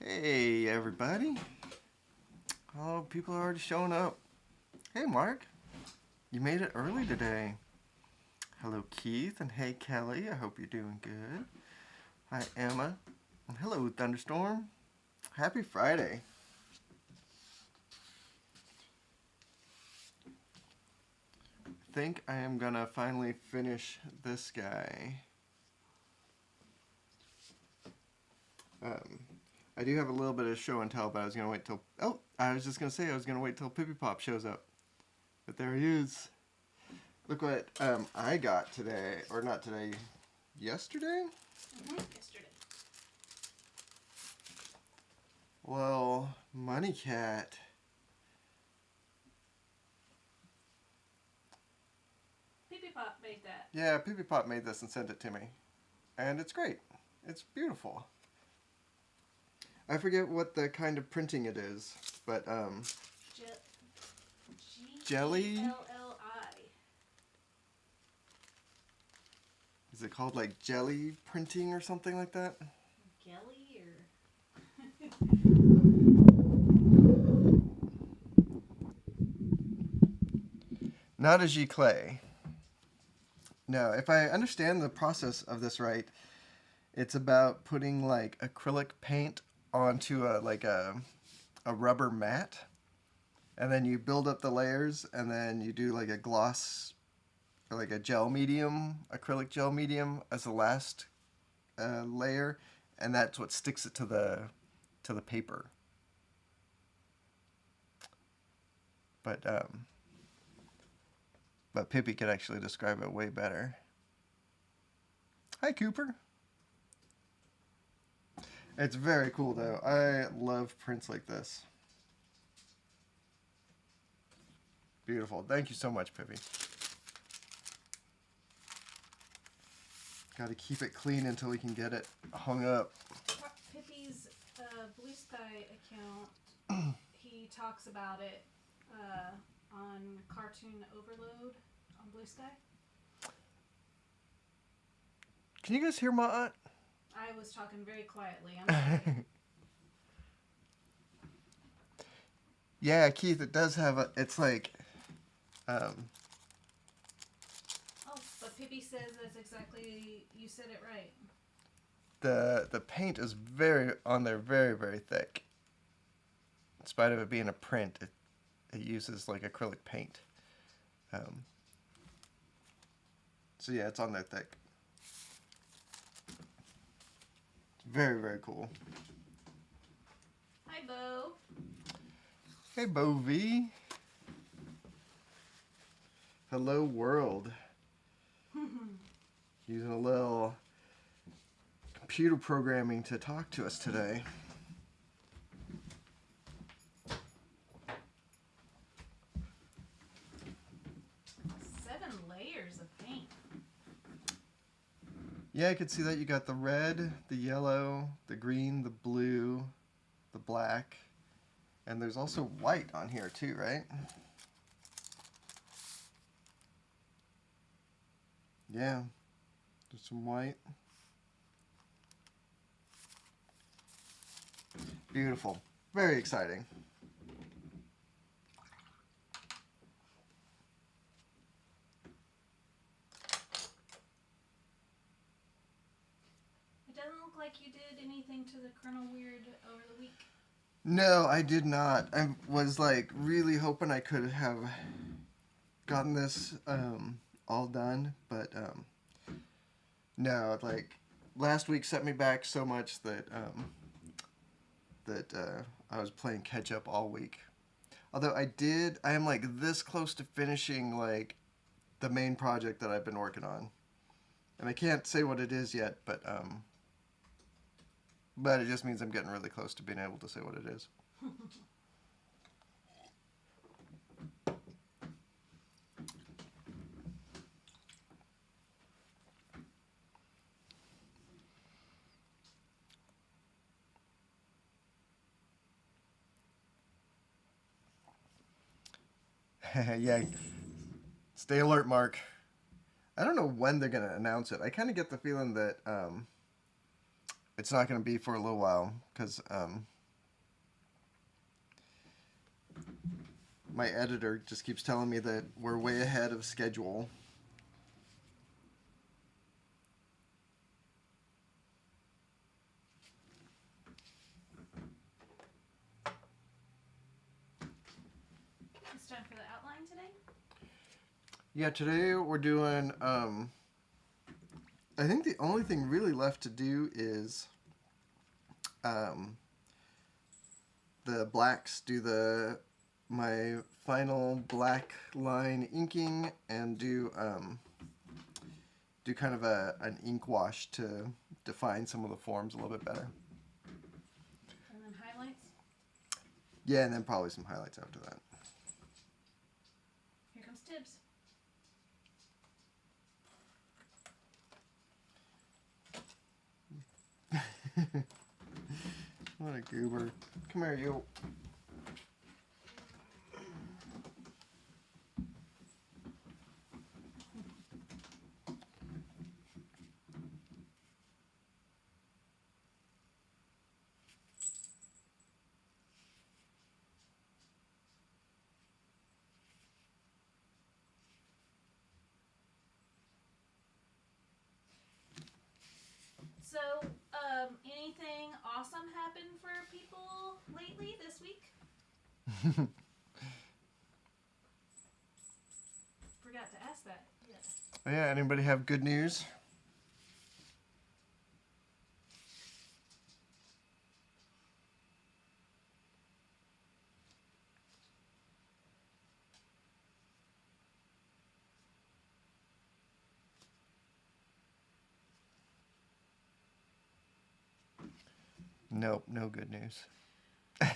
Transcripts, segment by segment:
Hey everybody. Oh, people are already showing up. Hey Mark, you made it early today. Hello Keith, and hey Kelly, I hope you're doing good. Hi Emma, and hello Thunderstorm. Happy Friday. I think I am gonna finally finish this guy. I do have a little bit of show and tell, but I was gonna wait till. Oh, I was just gonna say I was gonna wait till Pip-Pop shows up, but there he is. Look what I got today, or not today, yesterday? Yesterday. Well, Money Cat. Pip-Pop made that. Yeah, Pip-Pop made this and sent it to me. And it's great. It's beautiful. I forget what the kind of printing it is, but jelly? G-E-L-L-I. Is it called like jelly printing or something like that? Gelly or... Not a G clay. No, if I understand the process of this right, it's about putting like acrylic paint onto a rubber mat, and then you build up the layers, and then you do like a gloss or like a gel medium, acrylic gel medium as the last layer, and that's what sticks it to the paper. But Pippi could actually describe it way better. Hi, Cooper. It's very cool, though. I love prints like this. Beautiful. Thank you so much, Pippi. Got to keep it clean until we can get it hung up. Pippi's BlueSky account, he talks about it on Cartoon Overload on BlueSky. Can you guys hear my aunt? I was talking very quietly. I'm sorry. Yeah, Keith, it does have a... It's like... Oh, but Pippi says that's exactly... You said it right. The paint is very very thick. In spite of it being a print, it uses like acrylic paint. So yeah, it's on there thick. Very, very cool. Hi, Bo. Hey, Bo V. Hello, world. Using a little computer programming to talk to us today. Layers of paint. Yeah, I could see that. You got the red, the yellow, the green, the blue, the black, and there's also white on here too, right? Yeah, there's some white. Beautiful. Very exciting. It doesn't look like you did anything to the Colonel Weird over the week. No, I did not. I was like really hoping I could have gotten this all done, but no, like last week set me back so much that I was playing catch up all week. Although I am like this close to finishing like the main project that I've been working on, and I can't say what it is yet, but it just means I'm getting really close to being able to say what it is. Yeah. Stay alert, Mark. I don't know when they're going to announce it. I kind of get the feeling that it's not going to be for a little while because my editor just keeps telling me that we're way ahead of schedule. It's time for the outline today? Yeah, today we're doing, I think the only thing really left to do is the blacks, do my final black line inking, and do kind of an ink wash to define some of the forms a little bit better. And then highlights? Yeah, and then probably some highlights after that. Here comes Tibbs. What a goober. Come here, you. So, anything awesome happened for people lately this week? Forgot to ask that. Yeah. Oh, yeah, anybody have good news? Nope, no good news. I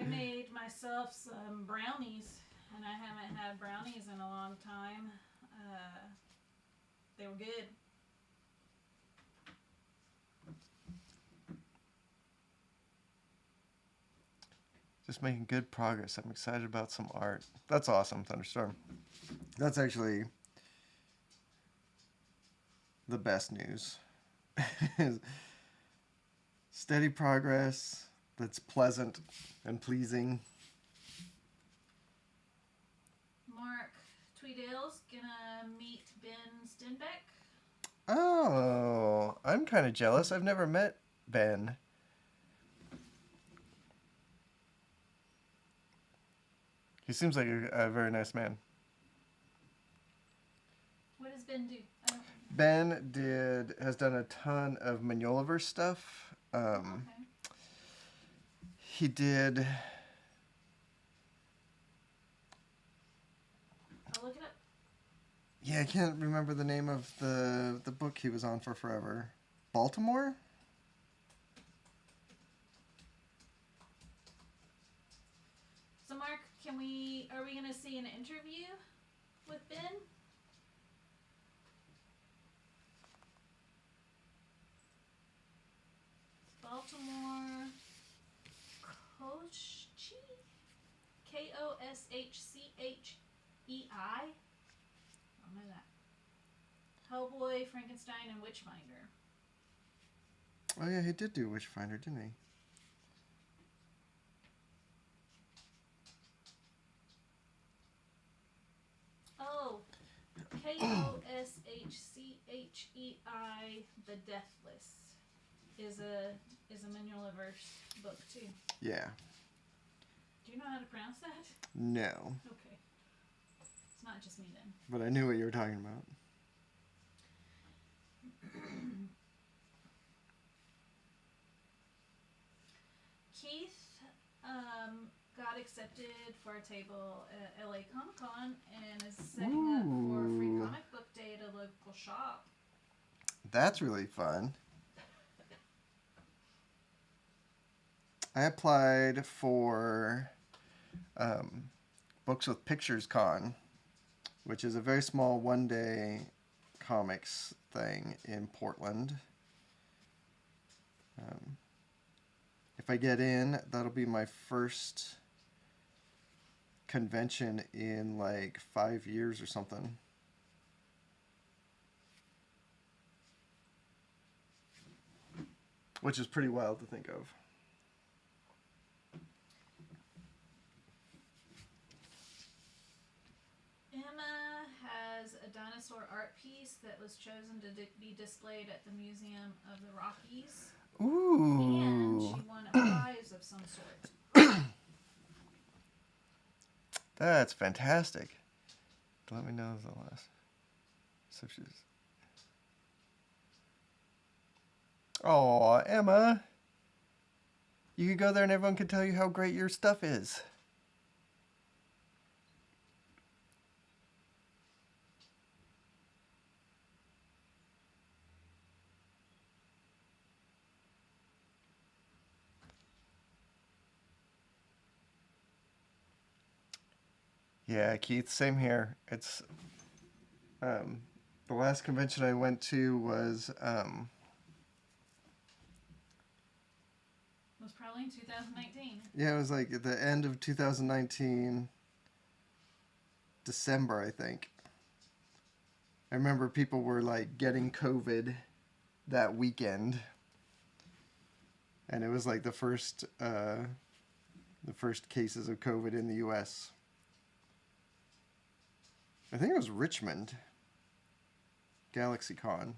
made myself some brownies, and I haven't had brownies in a long time. They were good. Just making good progress. I'm excited about some art. That's awesome, Thunderstorm. That's actually the best news. Steady progress that's pleasant and pleasing. Mark Tweedale's gonna meet Ben Stenbeck. Oh, I'm kind of jealous. I've never met Ben. He seems like a very nice man. What does Ben do? Ben has done a ton of Magnoliverse stuff. Okay. He did. I'll look it up. Yeah, I can't remember the name of the book he was on for forever. Baltimore? So, Mark, are we gonna see an interview with Ben? Baltimore Koschei? Koschchei? I don't know that. Hellboy, Frankenstein, and Witchfinder. Oh yeah, he did do Witchfinder, didn't he? Oh, Koschchei, The Deathless is a Manualiverse book too. Yeah. Do you know how to pronounce that? No. Okay. It's not just me then. But I knew what you were talking about. Keith got accepted for a table at LA Comic Con and is setting up for a free comic book day at a local shop. That's really fun. I applied for Books with Pictures Con, which is a very small one-day comics thing in Portland. If I get in, that'll be my first convention in like 5 years or something. Which is pretty wild to think of. dinosaur art piece that was chosen to be displayed at the Museum of the Rockies. Ooh. And she won a prize of some sort. That's fantastic. Let me know the last. So she's. Oh, Emma. You could go there and everyone could tell you how great your stuff is. Yeah, Keith, same here. It's the last convention I went to was Probably in 2019. Yeah, it was like at the end of 2019, December, I think. I remember people were like getting COVID that weekend, and it was like the first cases of COVID in the U.S. I think it was Richmond, GalaxyCon.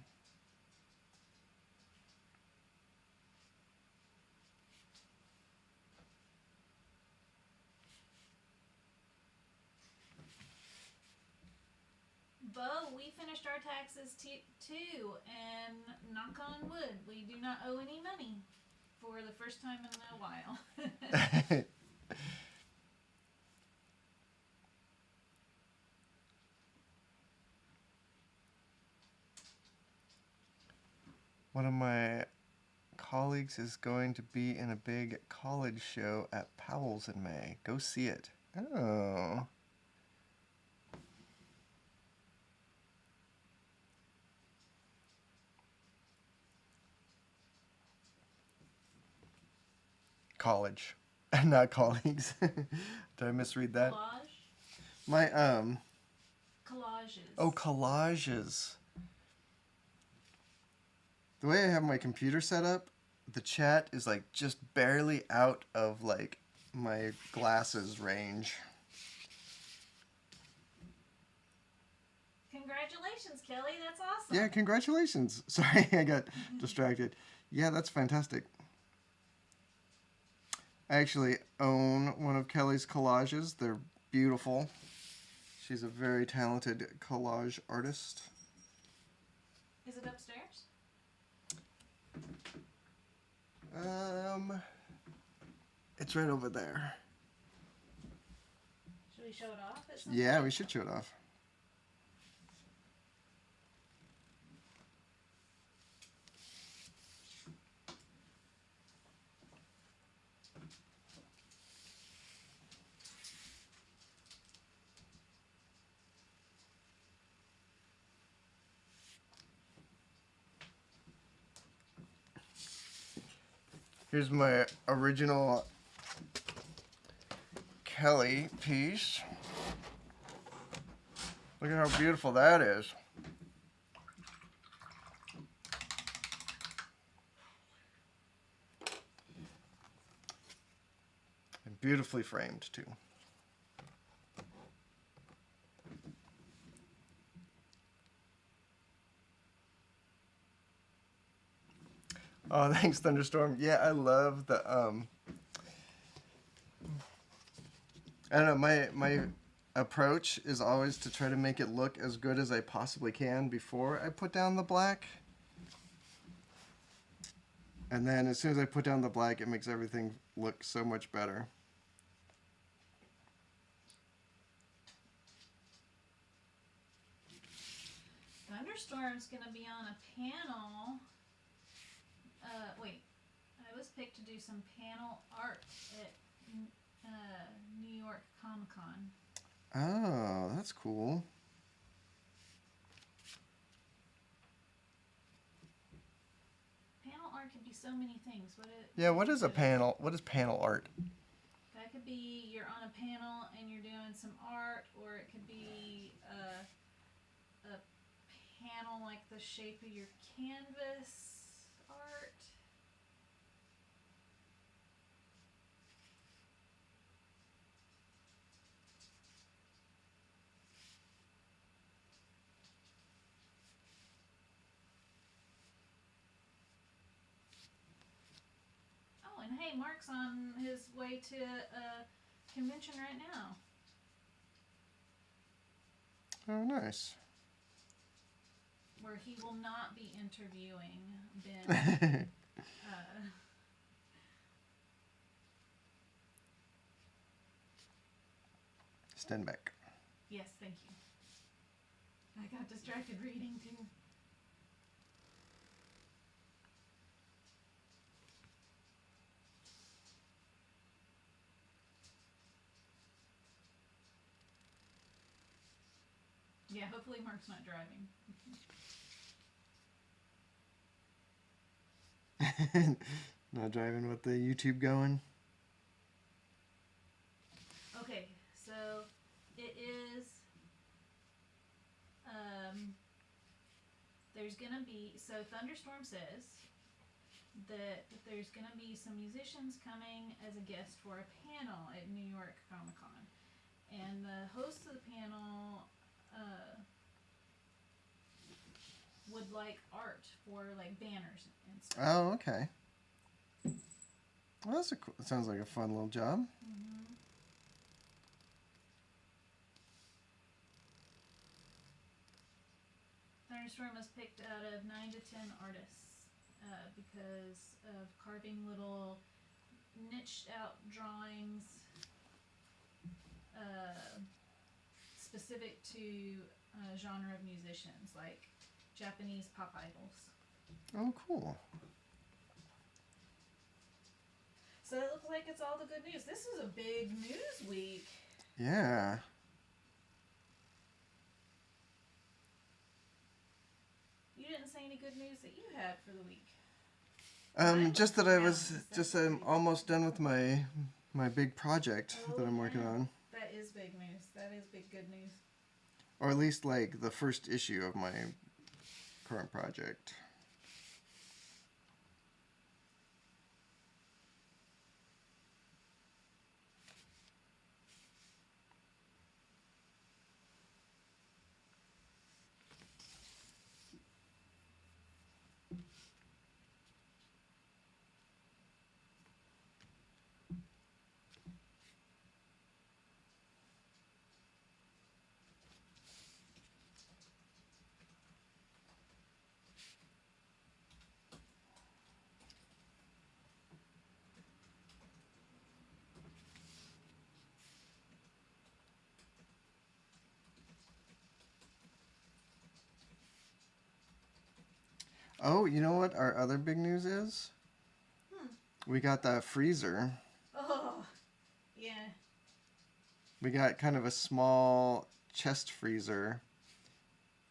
Bo, we finished our taxes too, and knock on wood, we do not owe any money for the first time in a while. One of my colleagues is going to be in a big college show at Powell's in May. Go see it. Oh. College. Not colleagues. Did I misread that? Collage? My, Collages. Oh, collages. The way I have my computer set up, the chat is like just barely out of like my glasses range. Congratulations, Kelly. That's awesome. Yeah, congratulations. Sorry, I got distracted. Yeah, that's fantastic. I actually own one of Kelly's collages. They're beautiful. She's a very talented collage artist. Is it upstairs? It's right over there. Should we show it off at some Yeah, point? we should show it off. Here's my original Kelly piece. Look at how beautiful that is. And beautifully framed too. Oh, thanks, Thunderstorm. Yeah, I love the I don't know, my approach is always to try to make it look as good as I possibly can before I put down the black. And then as soon as I put down the black, it makes everything look so much better. Thunderstorm's going to be on a panel. Wait. I was picked to do some panel art at New York Comic Con. Oh, that's cool. Panel art could be so many things. What is a panel? What is panel art? That could be you're on a panel and you're doing some art, or it could be a panel like the shape of your canvas art. hey, Mark's on his way to a convention right now. Oh, nice. Where he will not be interviewing Ben. Stand back. Yes, thank you. I got distracted reading too. Yeah, hopefully Mark's not driving. Not driving with the YouTube going. Okay, so it is. There's gonna be, so Thunderstorm says that there's gonna be some musicians coming as a guest for a panel at New York Comic Con, and the host of the panel would like art for like banners and stuff. Oh, okay. Well, that's sounds like a fun little job. Mm-hmm. Thunderstorm was picked out of 9 to 10 artists because of carving little niched out drawings specific to a genre of musicians, like Japanese pop idols. Oh, cool. So it looks like it's all the good news. This is a big news week. Yeah. You didn't say any good news that you had for the week. Just that I was I'm almost done with my big project that I'm working on. That is big news. That is big good news. Or at least like the first issue of my current project. Oh, you know what our other big news is? We got that freezer. Oh, yeah. We got kind of a small chest freezer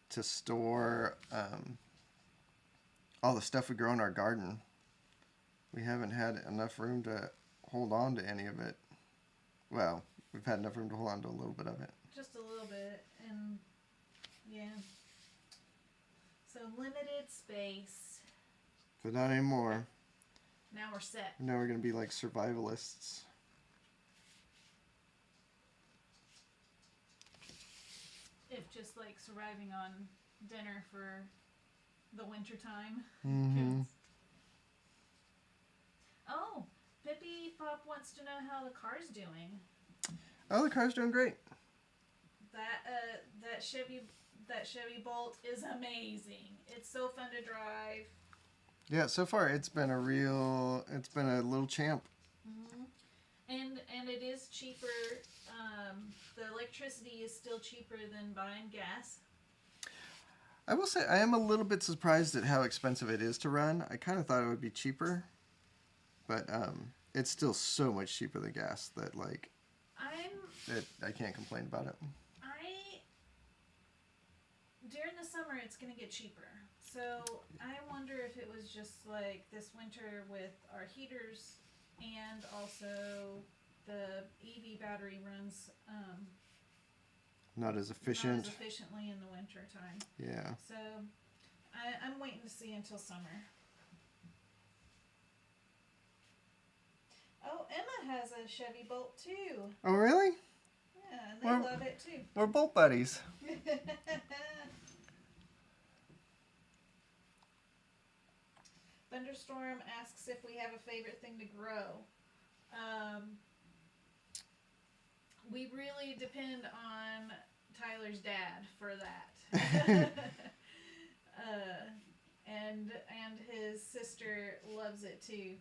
to store all the stuff we grow in our garden. We haven't had enough room to hold on to any of it. Well, we've had enough room to hold on to a little bit of it. Just a little bit, and yeah. So limited space. But not anymore. Now we're set. Now we're going to be like survivalists. If just like surviving on dinner for the winter time. Mm-hmm. Oh, Pippi Pop wants to know how the car's doing. Oh, the car's doing great. That Chevy Bolt is amazing. It's so fun to drive. Yeah, so far it's been a little champ. Mm-hmm. And it is cheaper. The electricity is still cheaper than buying gas. I will say I am a little bit surprised at how expensive it is to run. I kind of thought it would be cheaper, but it's still so much cheaper than gas that like I can't complain about it. During the summer it's gonna get cheaper. So I wonder if it was just like this winter with our heaters and also the EV battery runs Not as efficient. Not as efficiently in the winter time. Yeah. So I'm waiting to see until summer. Oh, Emma has a Chevy Bolt too. Oh, really? Yeah, and they love it too. We're Bolt buddies. Thunderstorm asks if we have a favorite thing to grow. We really depend on Tyler's dad for that. And his sister loves it too.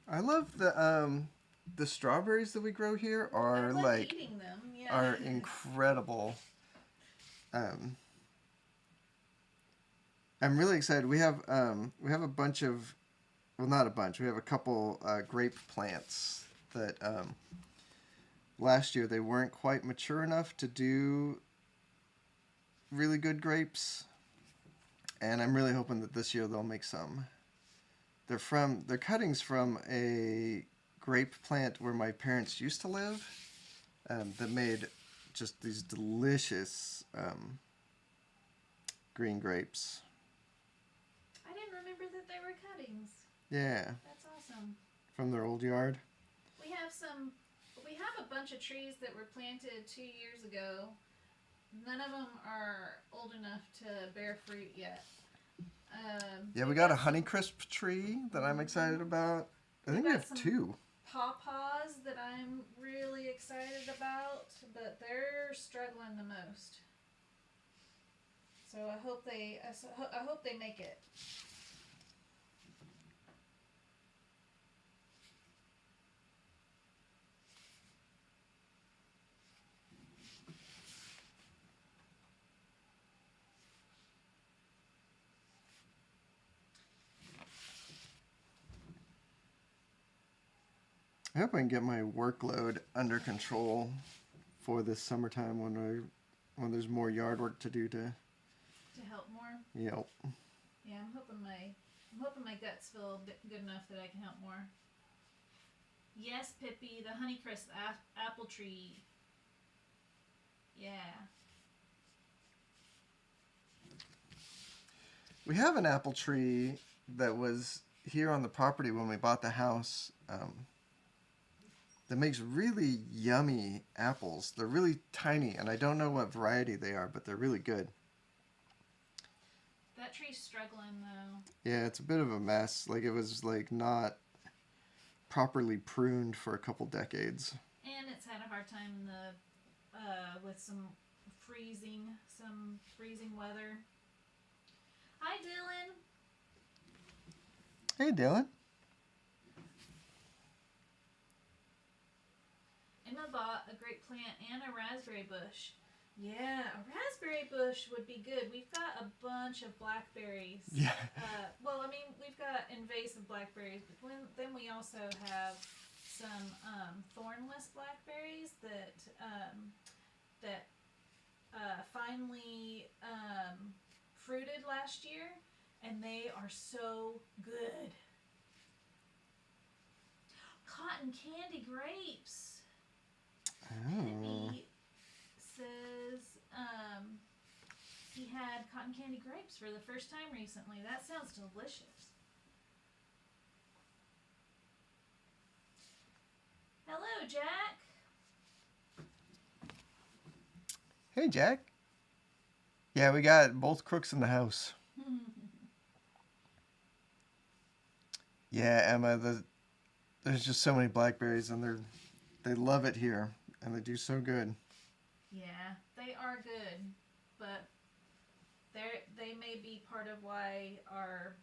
I love the strawberries that we grow here are I like like eating them. Yeah. are incredible. I'm really excited. We have a bunch of, well, not a bunch. We have a couple grape plants that last year they weren't quite mature enough to do really good grapes, and I'm really hoping that this year they'll make some. They're cuttings from a grape plant where my parents used to live, that made just these delicious green grapes. I didn't remember that they were cuttings. Yeah. That's awesome. From their old yard. We have a bunch of trees that were planted 2 years ago. None of them are old enough to bear fruit yet. Yeah, we got a Honeycrisp tree that I'm excited about. I think we have 2. Pawpaws that I'm really excited about, but they're struggling the most. So I hope they make it. I hope I can get my workload under control for this summertime when there's more yard work to do to help more. Yep. Yeah, I'm hoping my guts feel good enough that I can help more. Yes, Pippi, the Honeycrisp apple tree. Yeah. We have an apple tree that was here on the property when we bought the house. That makes really yummy apples. They're really tiny, and I don't know what variety they are, but they're really good. That tree's struggling though. Yeah, it's a bit of a mess. Like, it was like not properly pruned for a couple decades. And it's had a hard time in the with some freezing weather. Hi, Dylan. Hey, Dylan. Emma bought a grape plant and a raspberry bush. Yeah, a raspberry bush would be good. We've got a bunch of blackberries. Yeah. Well, I mean, we've got invasive blackberries, but then we also have some thornless blackberries that finally fruited last year, and they are so good. Cotton candy grapes. Oh. Pippi says he had cotton candy grapes for the first time recently. That sounds delicious. Hello, Jack. Hey, Jack. Yeah, we got both Crooks in the house. Yeah, Emma, there's just so many blackberries, and they love it here, and they do so good. Yeah, they are good, but they may be part of why our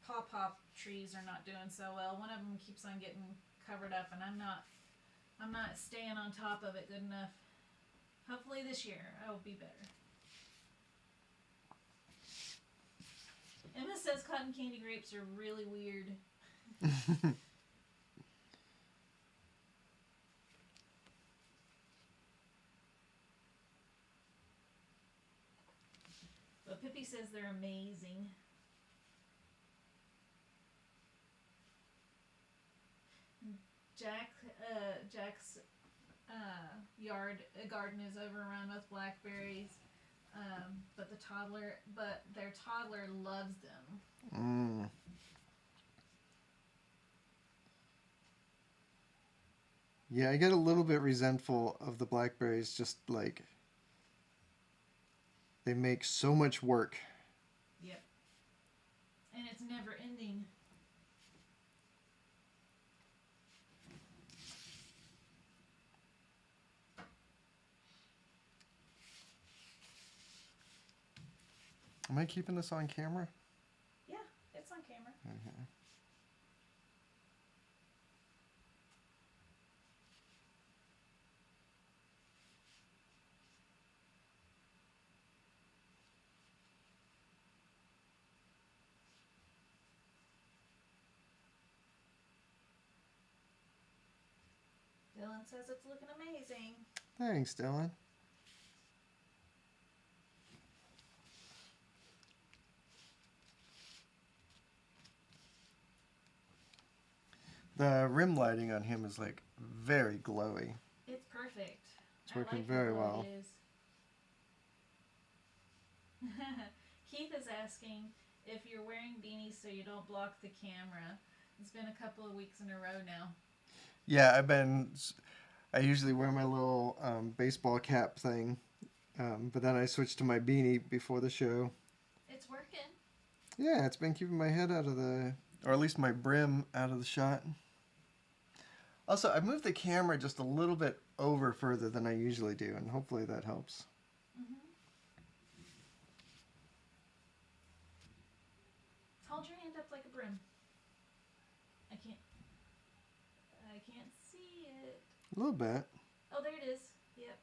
pawpaw trees are not doing so well. One of them keeps on getting covered up, and I'm not staying on top of it good enough. Hopefully this year I will be better. Emma says cotton candy grapes are really weird. But Pippi says they're amazing. Jack's garden is overrun with blackberries, but their toddler loves them. Yeah, I get a little bit resentful of the blackberries, just like they make so much work. Yep. And it's never ending. Am I keeping this on camera? Yeah, it's on camera. Okay. Dylan says it's looking amazing. Thanks, Dylan. The rim lighting on him is like very glowy. It's perfect. It's working I like very how well. it is. Keith is asking if you're wearing beanies so you don't block the camera. It's been a couple of weeks in a row now. Yeah, I usually wear my little baseball cap thing, but then I switched to my beanie before the show. It's working. Yeah, it's been keeping my head out of or at least my brim out of the shot. Also, I moved the camera just a little bit over further than I usually do, and hopefully that helps. Hold your hand up like a broom. I can't see it. A little bit. Oh, there it is. Yep.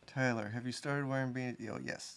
Tyler, have you started wearing beanies? Oh, yes.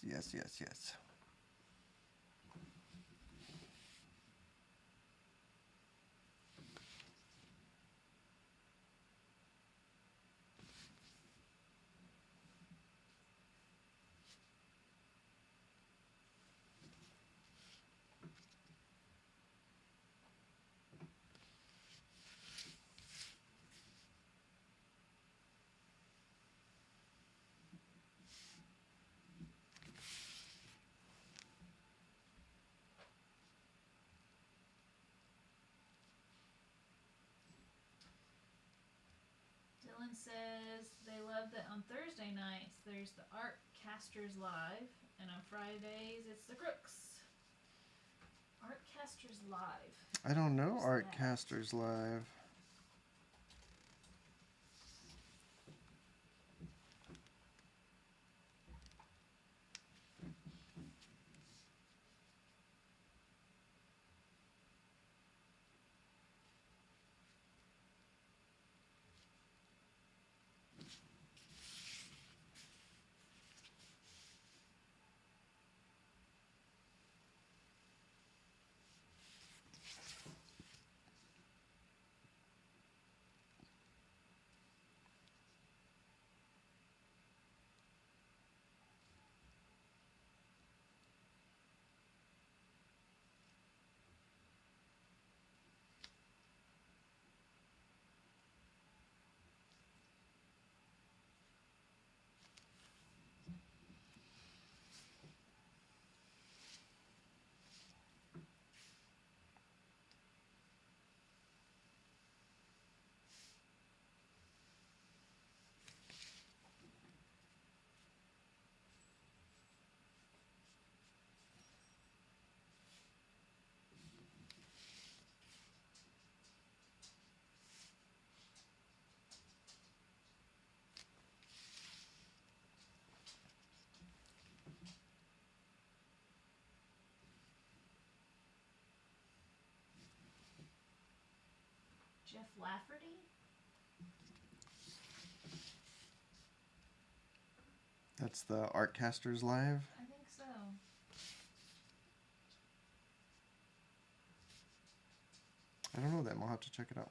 Dylan says they love that on Thursday nights there's the Art Casters Live, and on Fridays it's the Crooks. Art Casters Live. I don't know Who's Art that? Casters Live. Jeff Lafferty? That's the Art Casters Live. I think so. I don't know them. I'll have to check it out.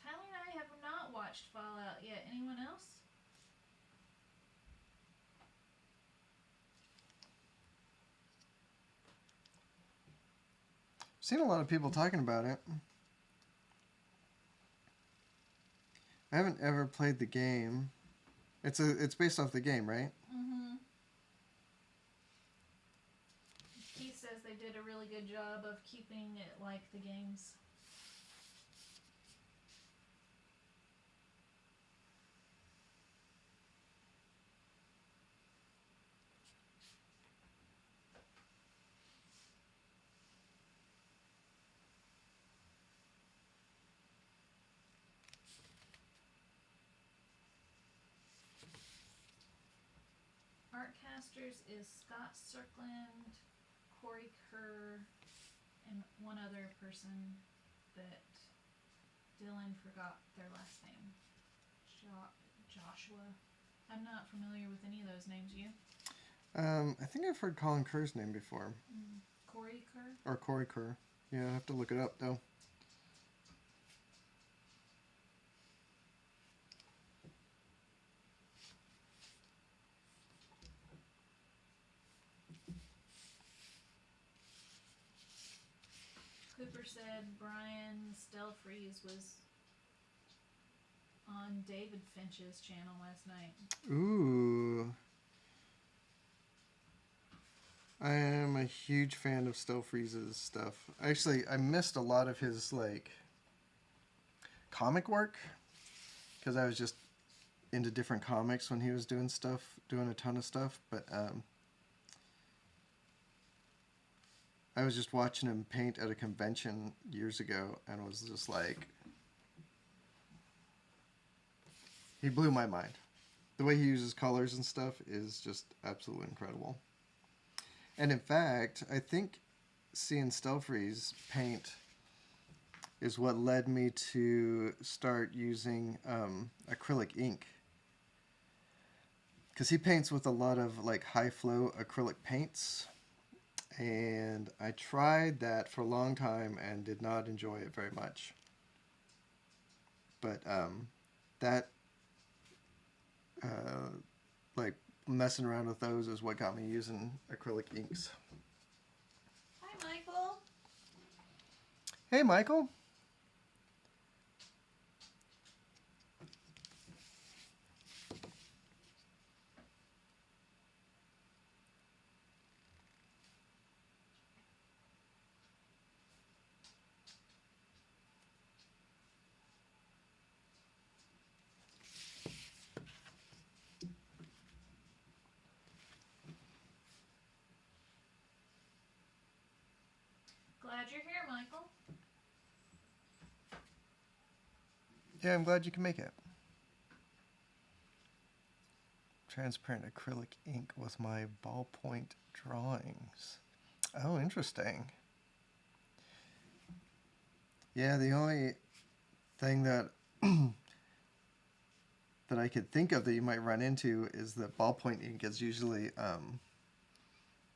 Tyler and I have not watched Fallout yet. Anyone else? seen a lot of people talking about it. I haven't ever played the game. It's based off the game, right? Mm-hmm. Keith says they did a really good job of keeping it like the games. Artcasters is Scott Cirkland, Corey Kerr, and one other person that Dylan forgot their last name. Joshua. I'm not familiar with any of those names. You? I think I've heard Colin Kerr's name before. Corey Kerr? Or Corey Kerr. Yeah, I have to look it up, though. Cooper said Brian Stelfreeze was on David Finch's channel last night. Ooh. I am a huge fan of Stelfreeze's stuff. Actually, I missed a lot of his, like, comic work. Because I was just into different comics when he was doing a ton of stuff. But, I was just watching him paint at a convention years ago and was just like... He blew my mind. The way he uses colors and stuff is just absolutely incredible. And in fact, I think seeing Stelfreeze paint is what led me to start using acrylic ink. Because he paints with a lot of like high flow acrylic paints. And I tried that for a long time and did not enjoy it very much. But that like messing around with those is what got me using acrylic inks. Hi, Michael. Hey, Michael. Glad you're here, Michael. Yeah, I'm glad you can make it. Transparent acrylic ink with my ballpoint drawings. Oh, interesting. Yeah, the only thing that that I could think of that you might run into is that ballpoint ink is usually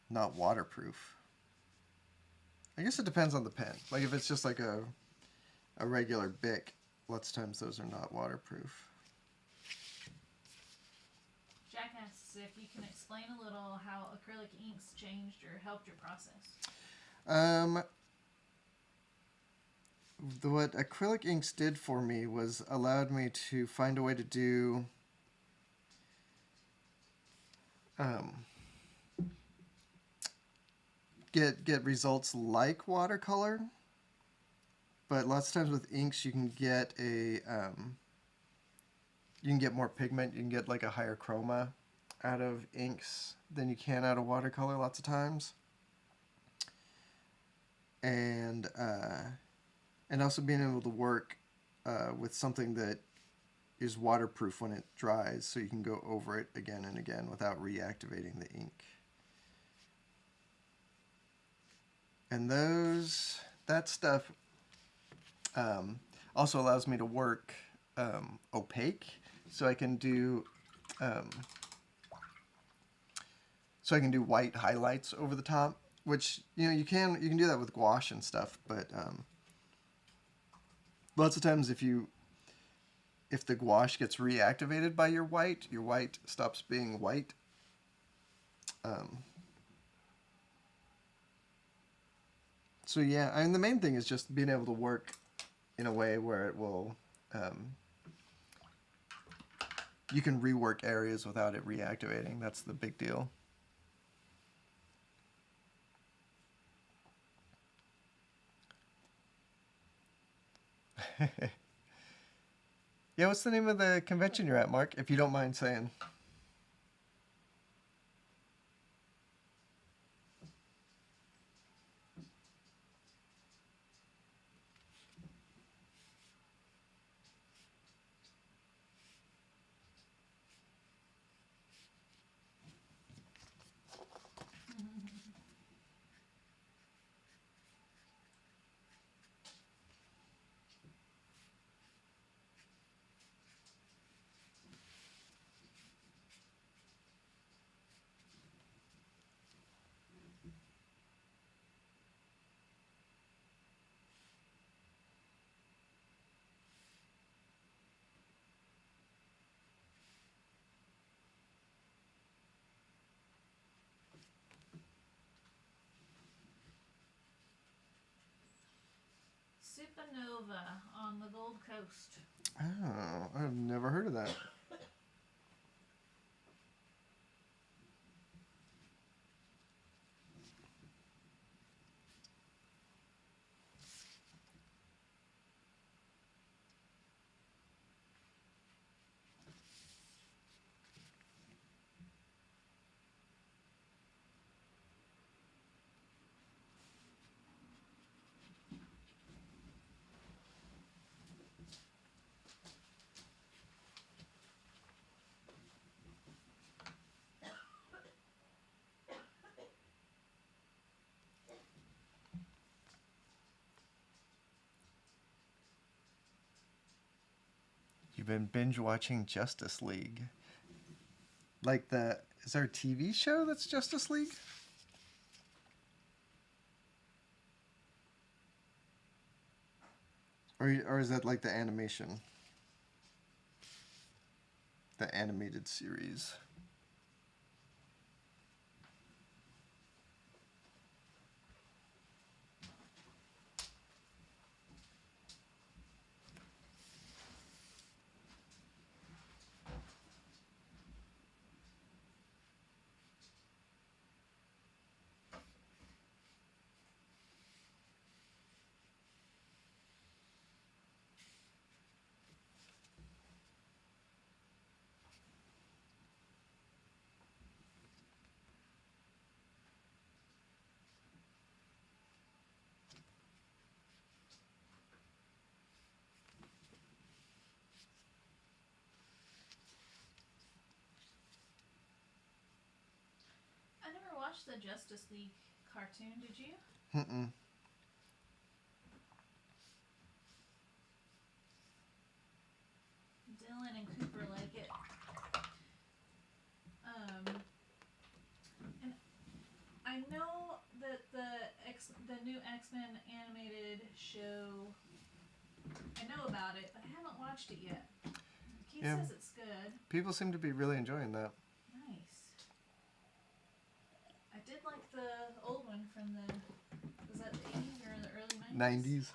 not waterproof. I guess it depends on the pen. Like if it's just like a regular Bic, lots of times those are not waterproof. Jack asks if you can explain a little how acrylic inks changed or helped your process. What acrylic inks did for me was allowed me to find a way to do get results like watercolor, but lots of times with inks you can get more pigment. You can get like a higher chroma out of inks than you can out of watercolor lots of times, and also being able to work with something that is waterproof when it dries, so you can go over it again and again without reactivating the ink. And that stuff also allows me to work opaque, so I can do white highlights over the top, which you can do that with gouache and stuff, but lots of times if the gouache gets reactivated by your white stops being white. So yeah, I mean the main thing is just being able to work in a way where it will, um, you can rework areas without it reactivating. That's the big deal. Yeah, what's the name of the convention you're at, Mark? If you don't mind saying. Supernova on the Gold Coast. Oh, I've never heard of that. You've been binge watching Justice League. Like is there a TV show that's Justice League? Or is that like the animation? The animated series. I never watched the Justice League cartoon, did you? Mm-mm. Dylan and Cooper like it. And I know that the new X-Men animated show, I know about it, but I haven't watched it yet. Keith says it's good. People seem to be really enjoying that. Nice. I did like the old one from was that the 80s or the early 90s? 90s.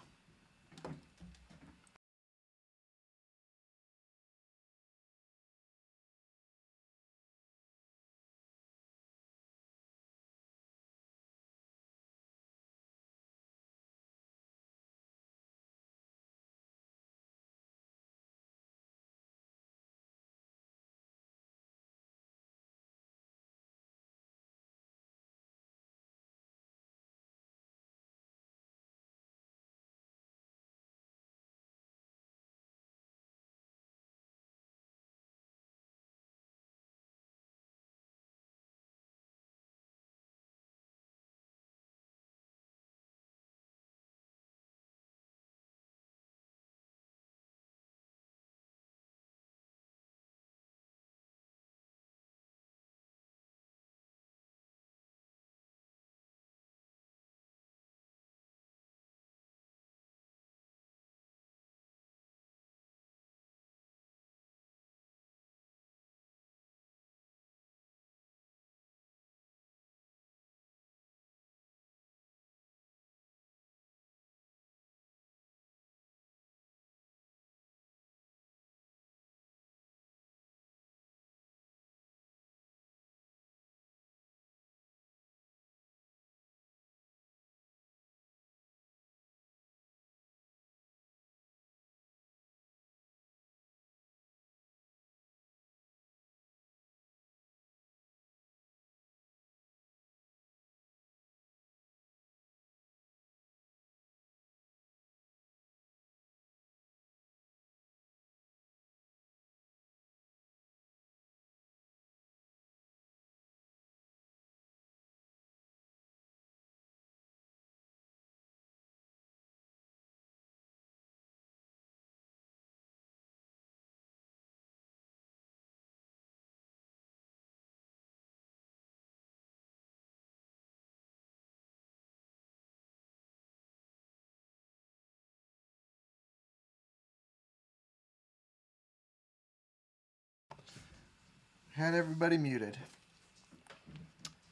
Had everybody muted.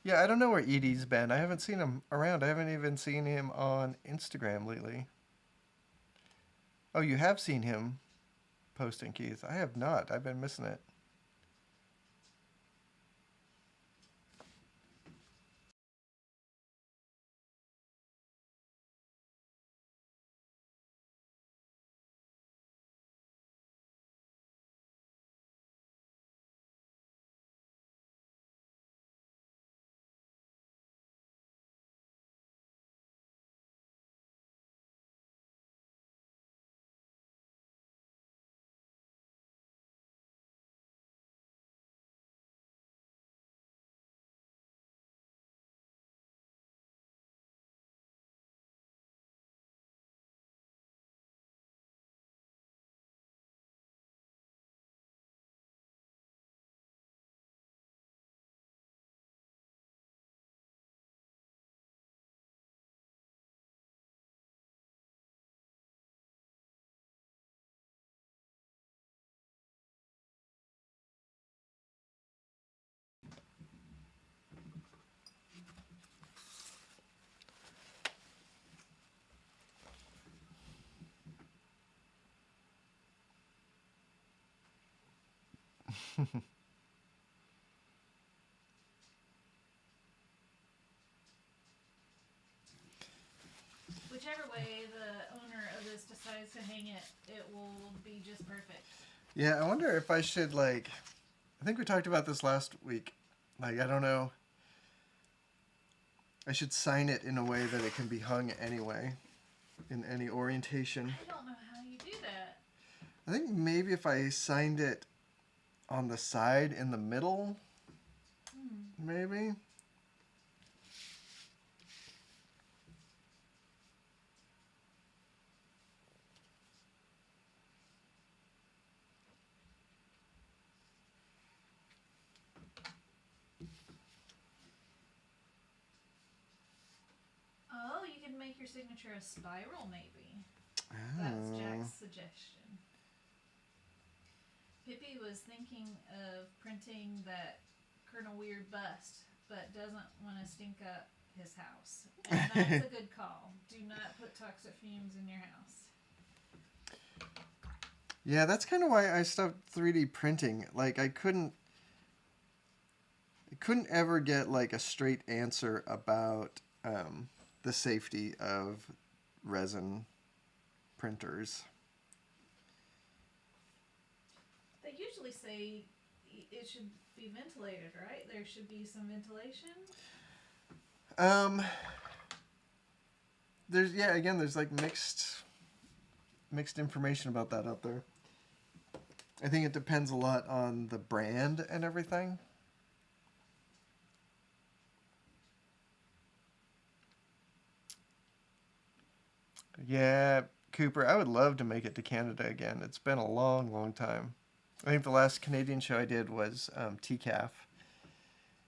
Yeah, I don't know where Edie's been. I haven't seen him around. I haven't even seen him on Instagram lately. Oh, you have seen him posting, Keith. I have not. I've been missing it. Whichever way the owner of this decides to hang it, it will be just perfect. Yeah, I wonder if I should, like... I think we talked about this last week. Like, I don't know. I should sign it in a way that it can be hung anyway. In any orientation. I don't know how you do that. I think maybe if I signed it on the side in the middle, maybe. Oh, you can make your signature a spiral, maybe. Oh. That's Jack's suggestion. Pippi was thinking of printing that Colonel Weird bust, but doesn't want to stink up his house. And that's a good call. Do not put toxic fumes in your house. Yeah, that's kind of why I stopped 3D printing. Like, I couldn't ever get, like, a straight answer about the safety of resin printers. They usually say it should be ventilated, right? There should be some ventilation. There's like mixed information about that out there. I think it depends a lot on the brand and everything. Yeah, Cooper, I would love to make it to Canada again. It's been a long, long time. I think the last Canadian show I did was TCAF,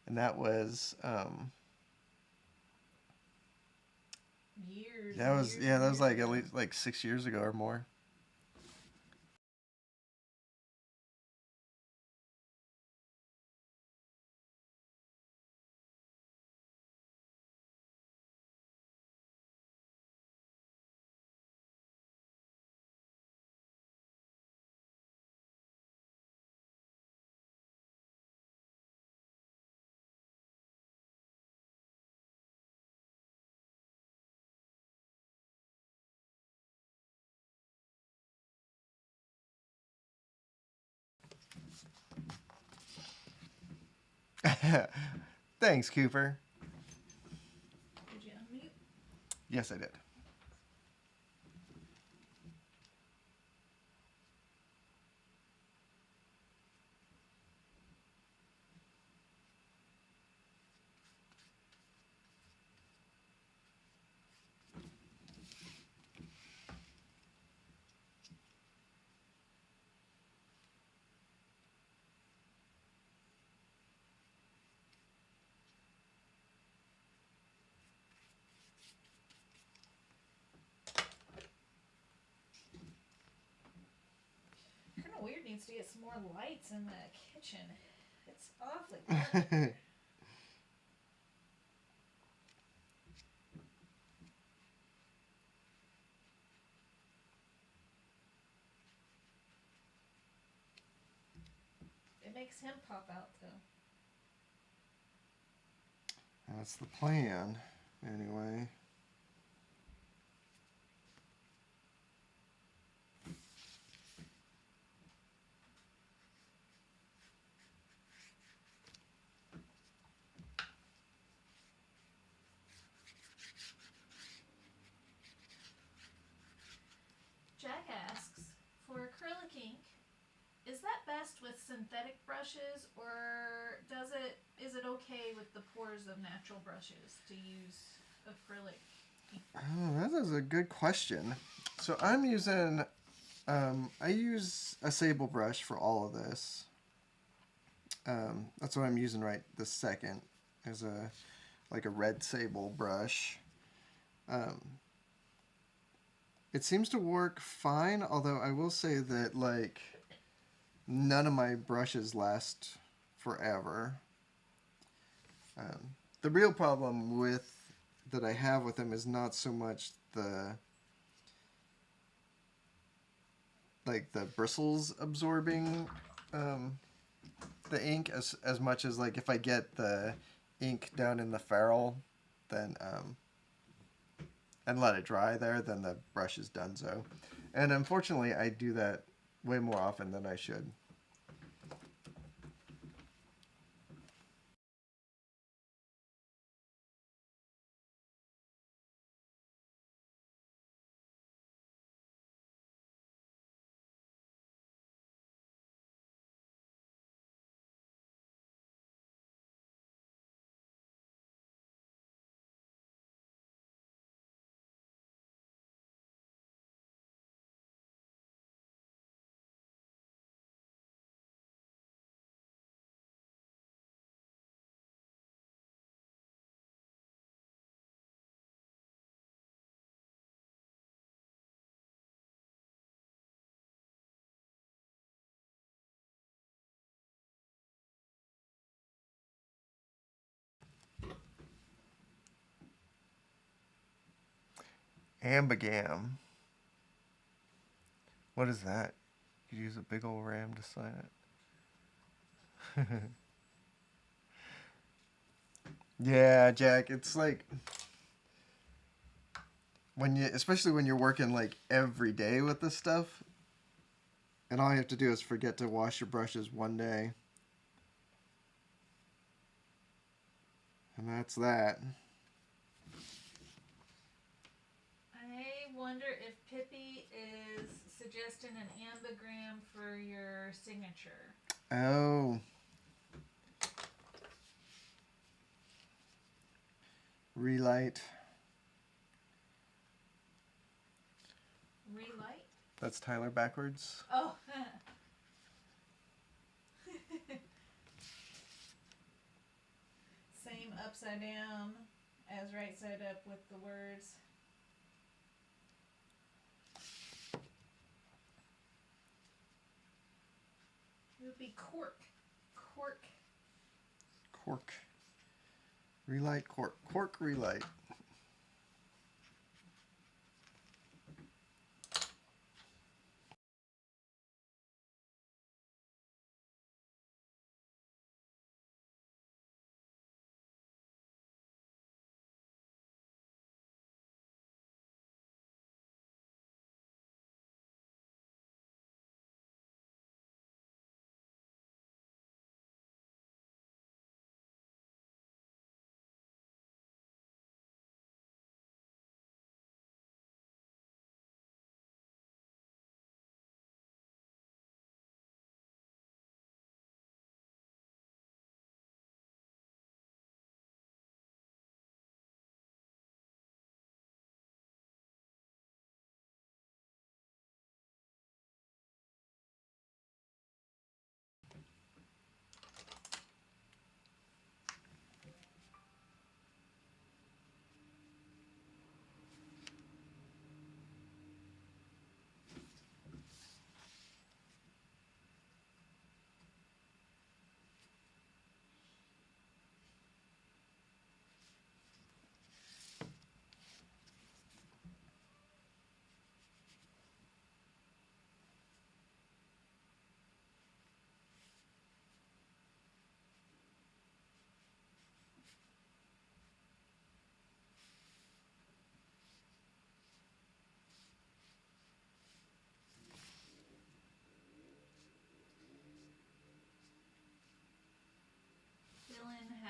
and that was Years. that was years, yeah that was like ago. at least like 6 years ago or more. Thanks, Cooper. Did you unmute? Yes, I did. Colonel Weird needs to get some more lights in the kitchen. It's awfully dark here. It makes him pop out, though. That's the plan, anyway. Jack asks, for acrylic ink, is that best with synthetic brushes, or is it okay with the pores of natural brushes to use acrylic ink? Oh, that is a good question. So I'm using, I use a sable brush for all of this. That's what I'm using right this second, is like a red sable brush. It seems to work fine, although I will say that like none of my brushes last forever. The real problem that I have with them is not so much the bristles absorbing the ink as much as like if I get the ink down in the ferrule, then and let it dry there, then the brush is done so. And unfortunately, I do that way more often than I should. Ambigam. What is that? You use a big old ram to sign it. Yeah, Jack, it's like especially when you're working like every day with this stuff, and all you have to do is forget to wash your brushes one day. And that's that. I wonder if Pippi is suggesting an ambigram for your signature. Oh. Relight. Relight? That's Tyler backwards. Oh. Same upside down as right side up with the words. It would be cork. Cork. Cork. Relight, cork. Cork, relight.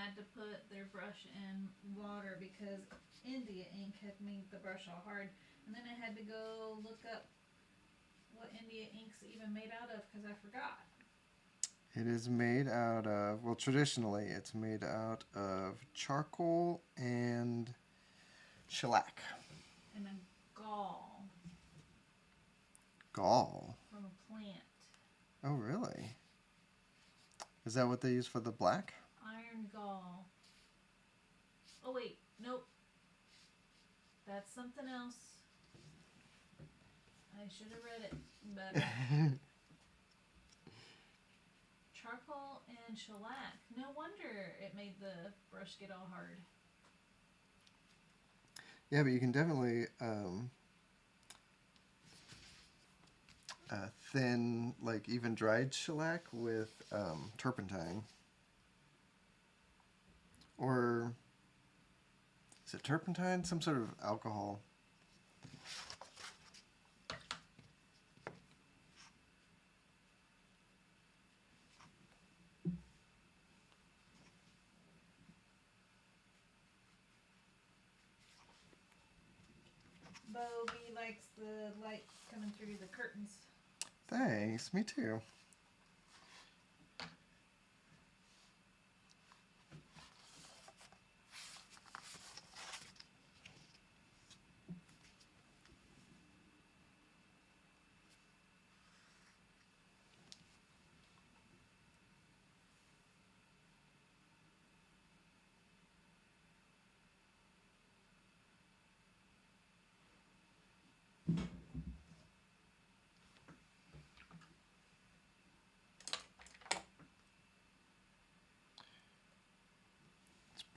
had to put their brush in water because India ink had made the brush all hard. And then I had to go look up what India ink's even made out of because I forgot. It is made out of, well, traditionally it's made out of charcoal and shellac. And a gall. Gall? From a plant. Oh, really? Is that what they use for the black? Iron gall. Oh, wait. Nope. That's something else. I should have read it better. Charcoal and shellac. No wonder it made the brush get all hard. Yeah, but you can definitely thin, like even dried shellac with turpentine. Or is it turpentine? Some sort of alcohol. Bovie likes the light coming through the curtains. Thanks, me too.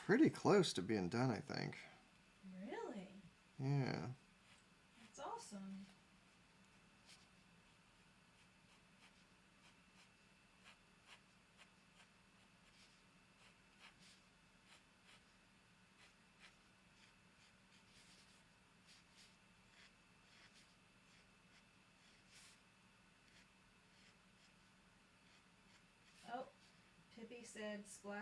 Pretty close to being done, I think. Really? Yeah. That's awesome. Oh, Pippi said splatter?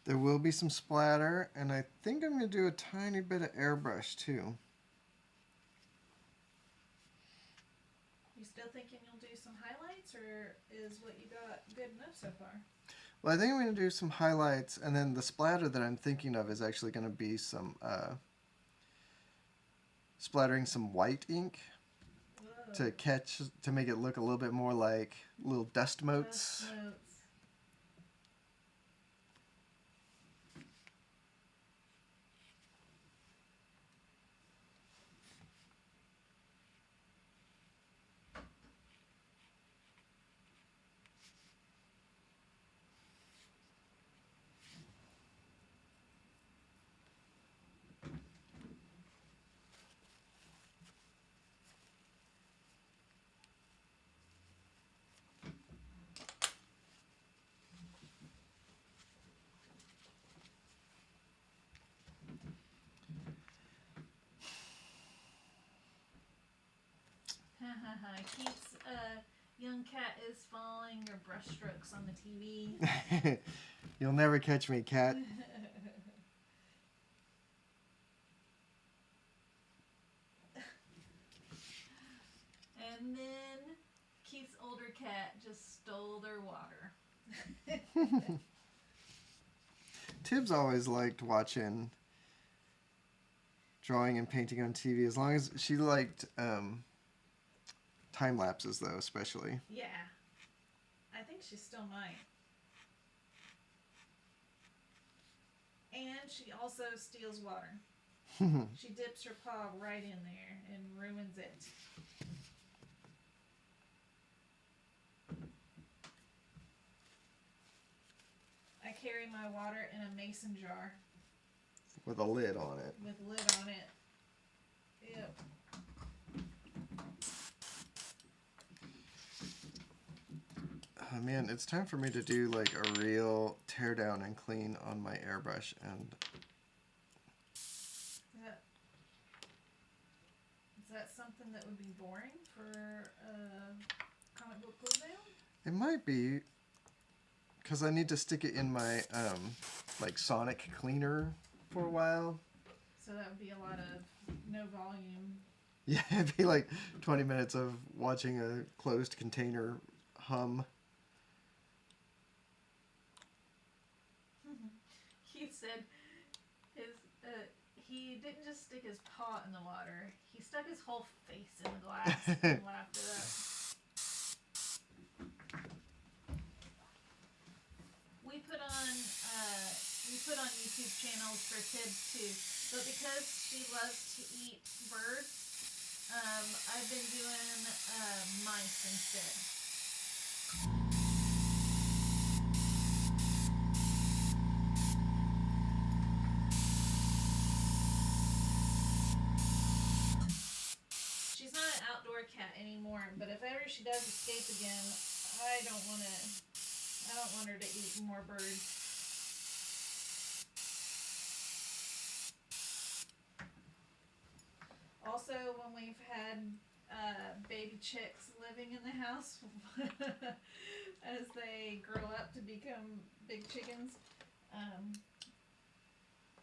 There will be some splatter, and I think I'm going to do a tiny bit of airbrush too. You still thinking you'll do some highlights, or is what you got good enough so far? Well, I think I'm going to do some highlights, and then the splatter that I'm thinking of is actually going to be some splattering some white ink Whoa. to make it look a little bit more like little dust motes. Dust motes. Keith's young cat is following your brush strokes on the TV. You'll never catch me, cat. And then Keith's older cat just stole their water. Tibbs always liked watching drawing and painting on TV, as long as she liked time lapses, though, especially. Yeah. I think she still might. And she also steals water. She dips her paw right in there and ruins it. I carry my water in a mason jar. With a lid on it. With a lid on it. Yep. Oh, man, it's time for me to do like a real tear down and clean on my airbrush, and Is that something that would be boring for a comic book cool down? it might be, because I need to stick it in my like sonic cleaner for a while. So that would be a lot of no volume. Yeah, it'd be like 20 minutes of watching a closed container hum. He said he didn't just stick his paw in the water. He stuck his whole face in the glass and laughed it up. We put on YouTube channels for Tibbs too, but because she loves to eat birds, I've been doing mice instead. She's not an outdoor cat anymore, but if ever she does escape again, I don't want her to eat more birds. Also, when we've had baby chicks living in the house as they grow up to become big chickens,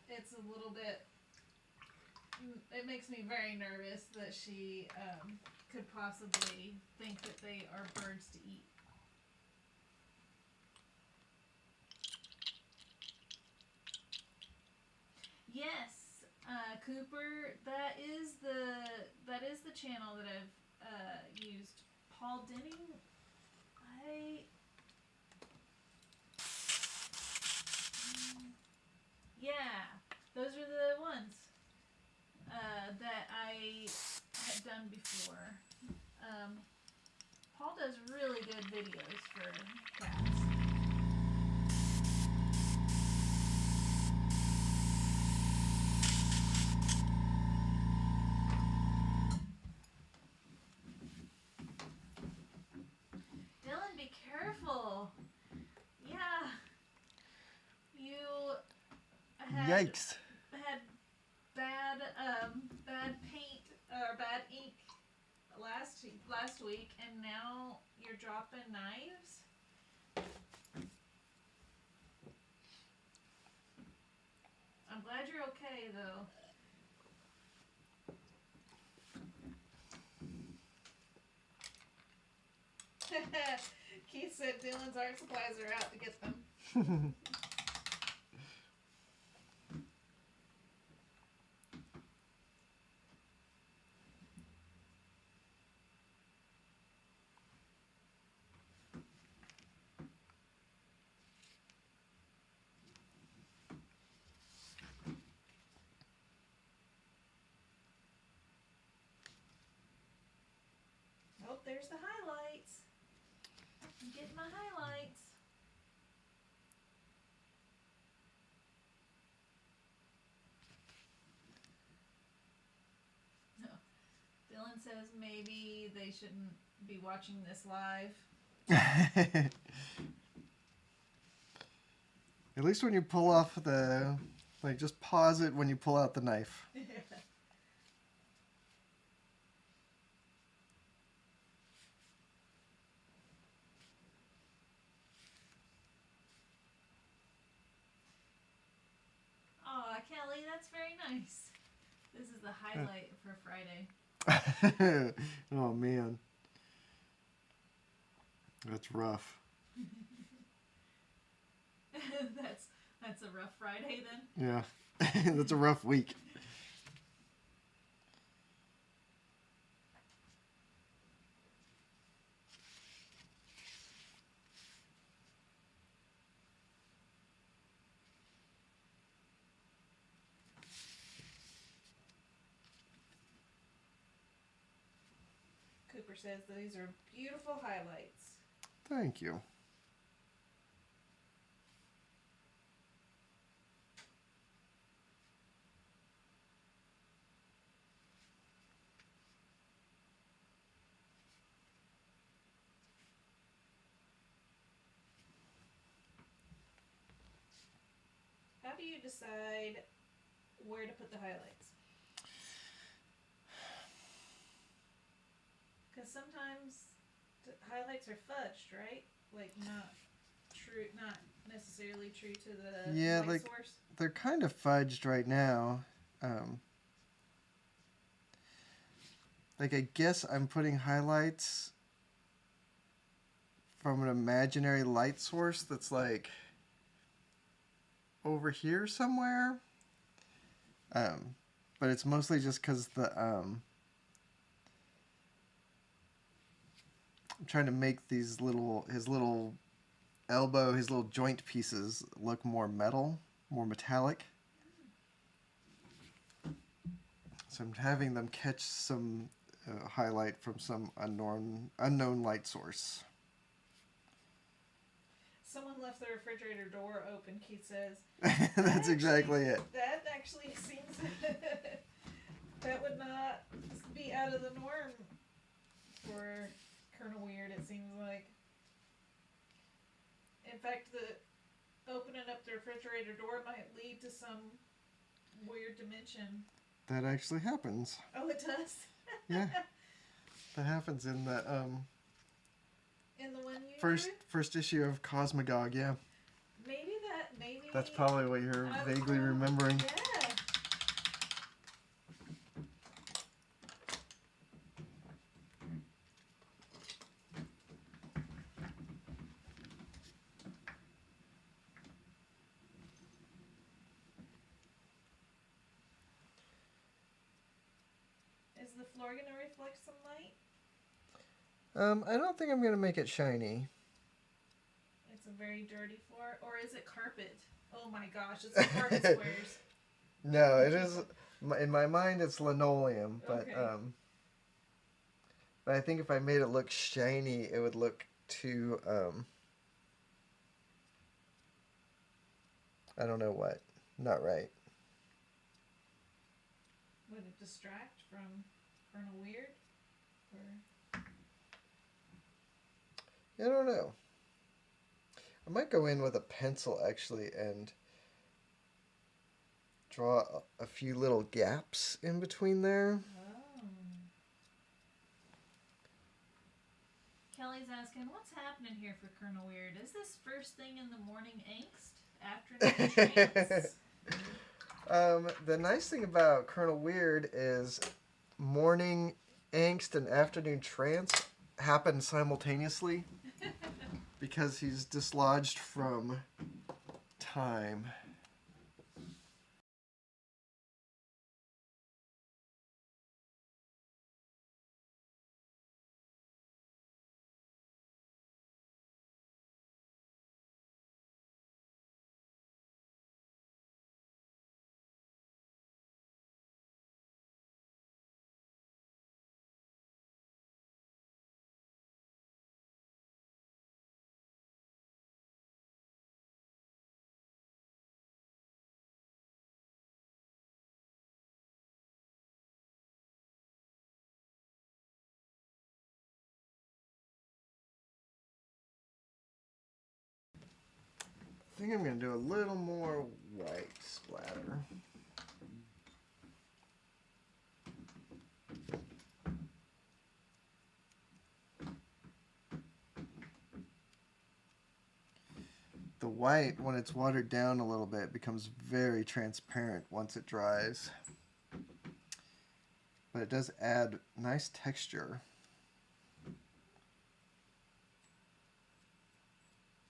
it's a little bit, it makes me very nervous that she could possibly think that they are birds to eat. Yes, Cooper, that is the channel that I've used. Paul Denning, yeah, those are the ones that I had done before. Paul does really good videos for cats. Dylan, be careful. Yeah. You Yikes. had bad paint or bad ink last week, and now you're dropping knives. I'm glad you're okay though. Keith said Dylan's art supplies are out to get them. Oh, there's the highlights. I'm getting my highlights. No. Dylan says maybe they shouldn't be watching this live. At least when you pull off the, like, just pause it when you pull out the knife. Aw, Kelly, that's very nice. This is the highlight for Friday. Oh, man. That's rough. That's a rough Friday then? Yeah. That's a rough week. Cooper says these are beautiful highlights. Thank you. How do you decide where to put the highlights? Because sometimes the highlights are fudged, right? Like not true, not necessarily true to the Yeah, light like source. they're kind of fudged right now. Like I guess I'm putting highlights from an imaginary light source that's like over here somewhere. But it's mostly just because I'm trying to make his little elbow, his little joint pieces look more metal, more metallic. So I'm having them catch some highlight from some unknown light source. Someone left the refrigerator door open, Keith says. That's exactly it. That actually seems... that would not be out of the norm for Colonel Weird, it seems like. In fact, the opening up the refrigerator door might lead to some weird dimension. That actually happens. Oh, it does? Yeah. That happens in the in the one you first issue of Cosmogog, yeah. Maybe that's probably what you're vaguely remembering. Yeah. Is the floor gonna reflect some light? I don't think I'm gonna make it shiny. It's a very dirty floor, or is it carpet? Oh my gosh, it's carpet squares. No, it is. In my mind, it's linoleum, but Okay. but I think if I made it look shiny, it would look too I don't know what, not right. Would it distract from Colonel Weird? Or... I don't know. I might go in with a pencil actually and draw a few little gaps in between there. Oh. Kelly's asking, what's happening here for Colonel Weird? Is this first thing in the morning angst? Afternoon trance? The nice thing about Colonel Weird is morning angst and afternoon trance happen simultaneously because he's dislodged from time. I think I'm going to do a little more white splatter. The white, when it's watered down a little bit, becomes very transparent once it dries. But it does add nice texture.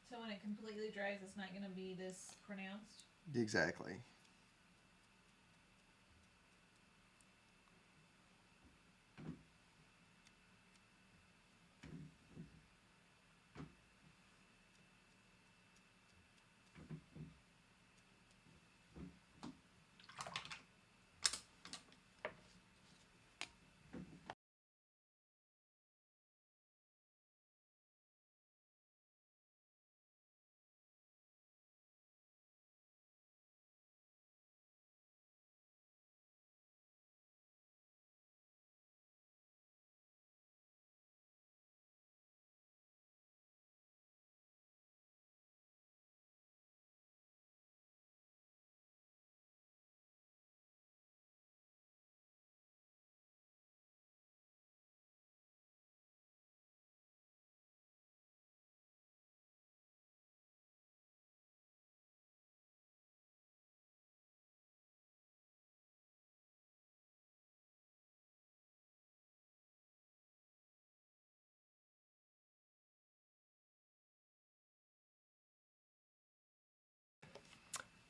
So when it completely dries, it's not going to be this pronounced? Exactly.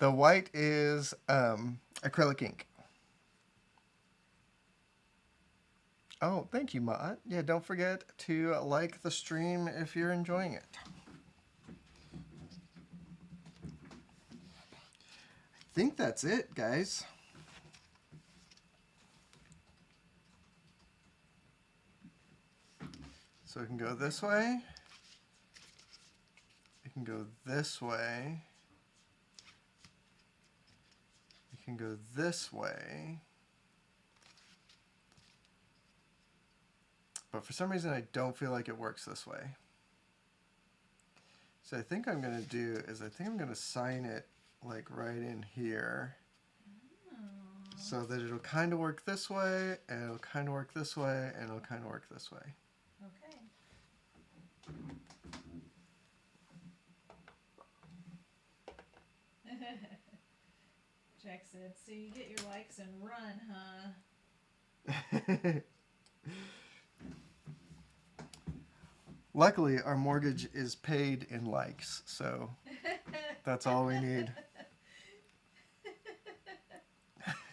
The white is acrylic ink. Oh, thank you, Matt. Yeah, don't forget to like the stream if you're enjoying it. I think that's it, guys. So we can go this way. You can go this way. You can go this way. But for some reason, I don't feel like it works this way. So I think I'm going to do is I think I'm going to sign it like right in here. Oh. So that it'll kind of work this way, and it'll kind of work this way, and it'll kind of work this way. Okay. Jack said, so you get your likes and run, huh? Luckily, our mortgage is paid in likes, so that's all we need.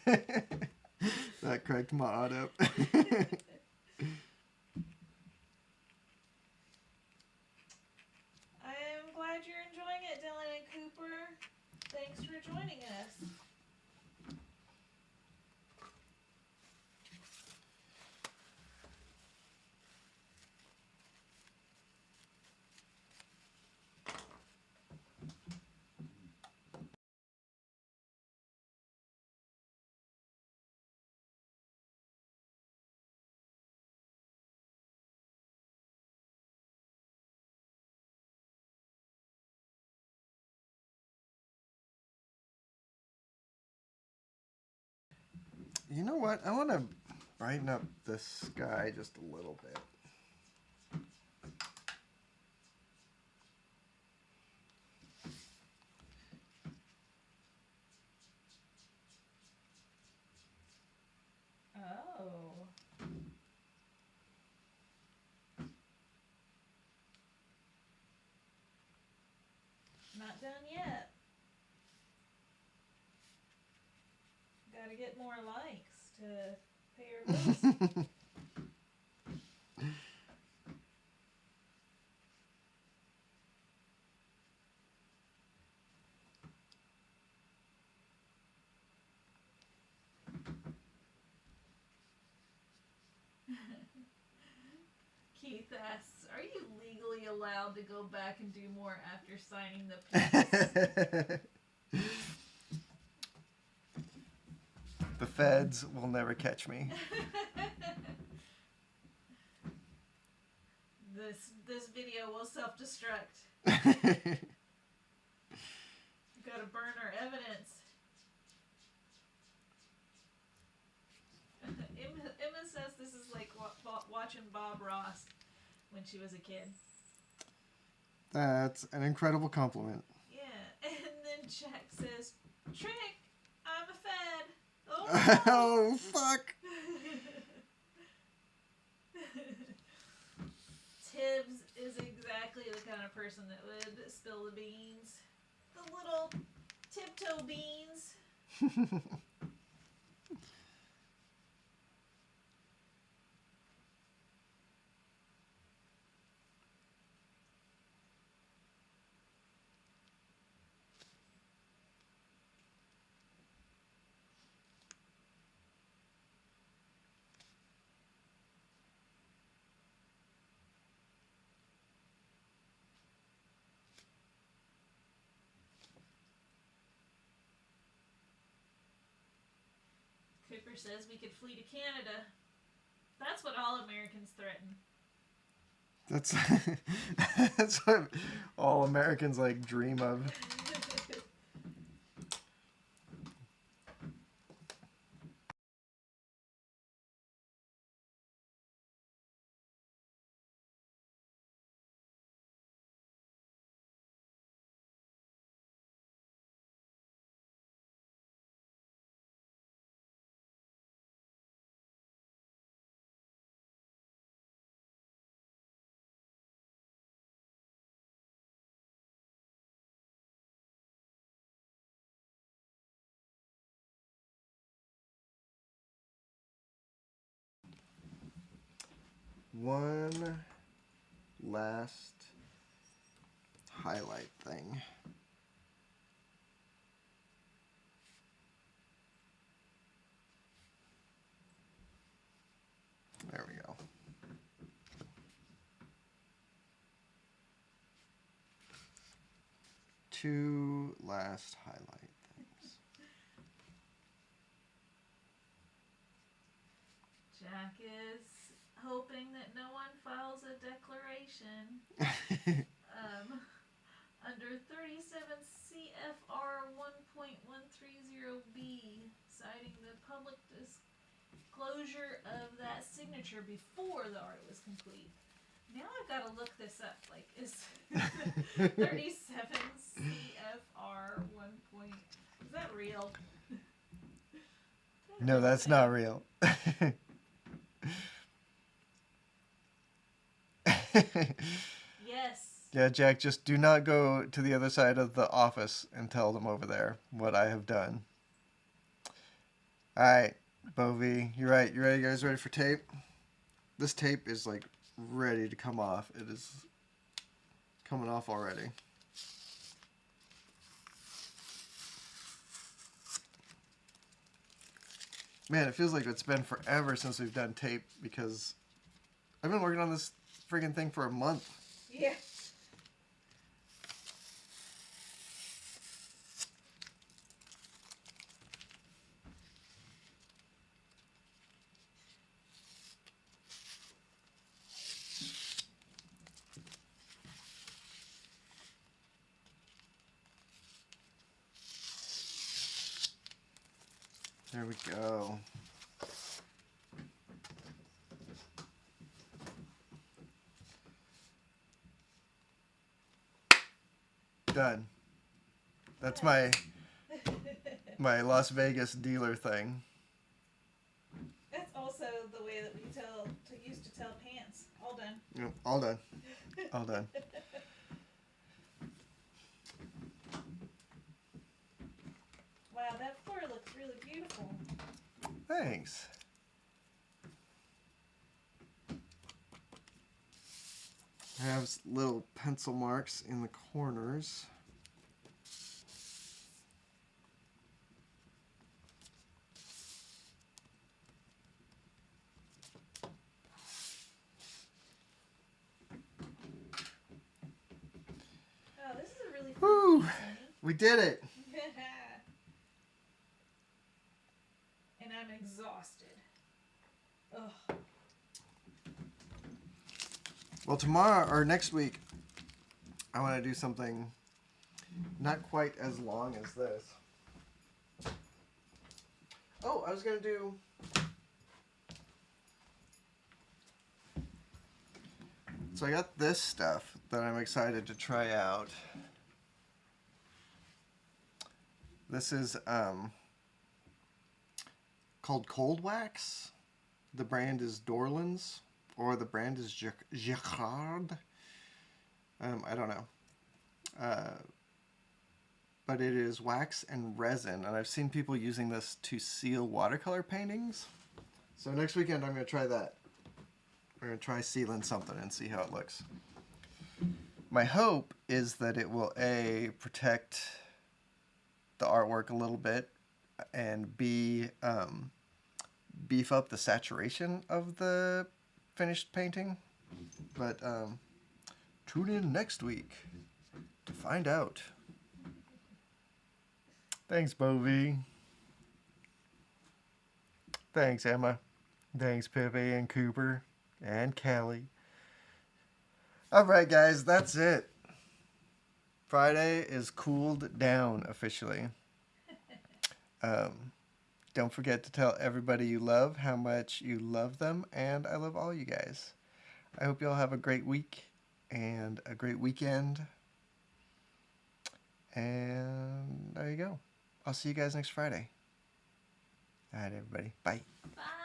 That cracked my odd up. I am glad you're enjoying it, Dylan and Cooper. Thanks for joining us. You know what? I want to brighten up this sky just a little bit. Oh. Not done yet. Gotta get more likes to pay your bills. Keith asks, are you legally allowed to go back and do more after signing the piece? The feds will never catch me. This video will self-destruct. Gotta burn our evidence. Emma says this is like watching Bob Ross when she was a kid. That's an incredible compliment. Yeah, and then Jack says, Trick, I'm a fed. Oh, Oh, fuck. Tibbs is exactly the kind of person that would spill the beans. The little tiptoe beans. Cooper says we could flee to Canada. That's what all Americans threaten. That's what all Americans like dream of. one last highlight thing. There we go. Two last highlight things. Jack is hoping that no one files a declaration under 37 CFR 1.130B, citing the public disclosure of that signature before the art was complete. Now I've got to look this up. Like, is 37 CFR 1. Is that real? No, that's not real. Yes. Yeah, Jack, just do not go to the other side of the office and tell them over there what I have done. All right, Bovie, you're right. You ready, guys? Ready for tape? This tape is like ready to come off. It is coming off already. Man, it feels like it's been forever since we've done tape because I've been working on this friggin' thing for a month. Yeah. There we go. Done. That's my Las Vegas dealer thing. That's also the way that we used to tell pants. All done. Yep, all done. All done. Wow, that floor looks really beautiful. Thanks. I have little pencil marks in the corners. Oh, this is a really fun Woo! piece, We did it. And I'm exhausted. Ugh. Well, tomorrow or next week, I want to do something not quite as long as this. Oh, I was going to do... So I got this stuff that I'm excited to try out. This is called Cold Wax. The brand is Dorland's, or the brand is Jacquard. I don't know. But it is wax and resin, and I've seen people using this to seal watercolor paintings. So next weekend I'm going to try that. We're going to try sealing something and see how it looks. My hope is that it will A, protect the artwork a little bit, and B, beef up the saturation of the finished painting. But tune in next week to find out. Thanks, Bovie. Thanks, Emma. Thanks, Pepe and Cooper and Callie. All right, guys, that's it. Friday is cooled down officially. Don't forget to tell everybody you love how much you love them, and I love all you guys. I hope you all have a great week and a great weekend. And there you go. I'll see you guys next Friday. All right, everybody. Bye. Bye.